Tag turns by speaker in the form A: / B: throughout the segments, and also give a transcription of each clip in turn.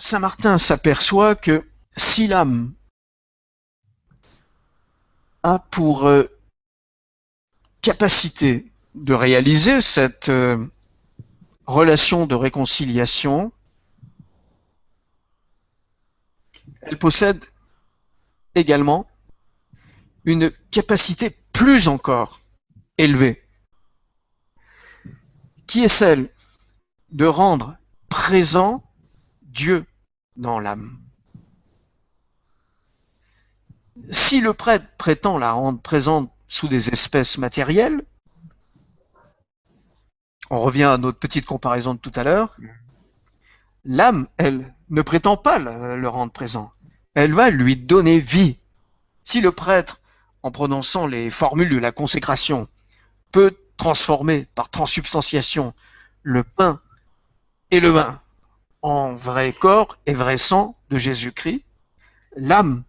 A: saint Martin s'aperçoit que si l'âme a pour capacité de réaliser cette relation de réconciliation, elle possède également une capacité plus encore élevée, qui est celle de rendre présent Dieu dans l'âme. Si le prêtre prétend la rendre présente sous des espèces matérielles, on revient à notre petite comparaison de tout à l'heure, l'âme, elle, ne prétend pas le rendre présent. Elle va lui donner vie. Si le prêtre, en prononçant les formules de la consécration, peut transformer par transsubstantiation le pain et le vin en vrai corps et vrai sang de Jésus-Christ, l'âme,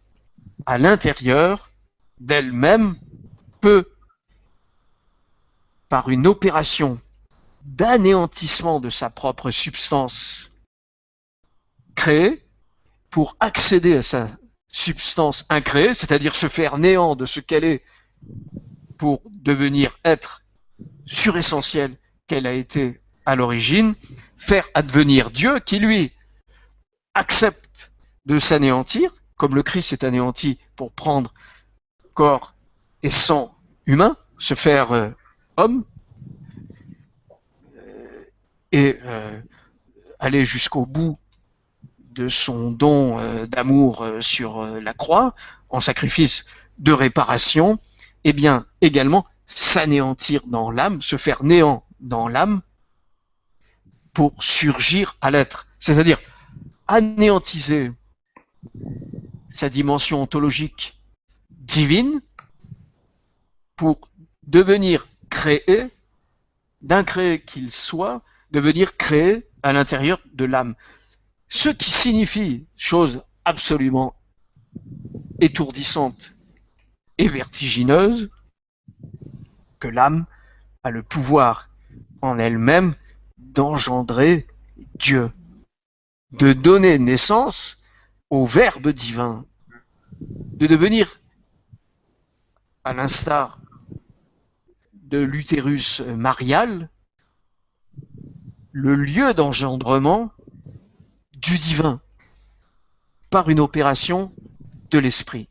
A: à l'intérieur d'elle-même, peut, par une opération d'anéantissement de sa propre substance créée, pour accéder à sa substance incréée, c'est-à-dire se faire néant de ce qu'elle est pour devenir être suressentiel qu'elle a été à l'origine, faire advenir Dieu qui, lui, accepte de s'anéantir, comme le Christ s'est anéanti pour prendre corps et sang humain, se faire homme, et aller jusqu'au bout de son don d'amour sur la croix, en sacrifice de réparation, et bien également s'anéantir dans l'âme, se faire néant dans l'âme pour surgir à l'être. C'est-à-dire anéantiser sa dimension ontologique divine pour devenir créé, d'incréé qu'il soit, devenir créé à l'intérieur de l'âme. Ce qui signifie, chose absolument étourdissante et vertigineuse, que l'âme a le pouvoir en elle-même d'engendrer Dieu, de donner naissance au Verbe divin, de devenir, à l'instar de l'utérus marial, le lieu d'engendrement du divin par une opération de l'esprit.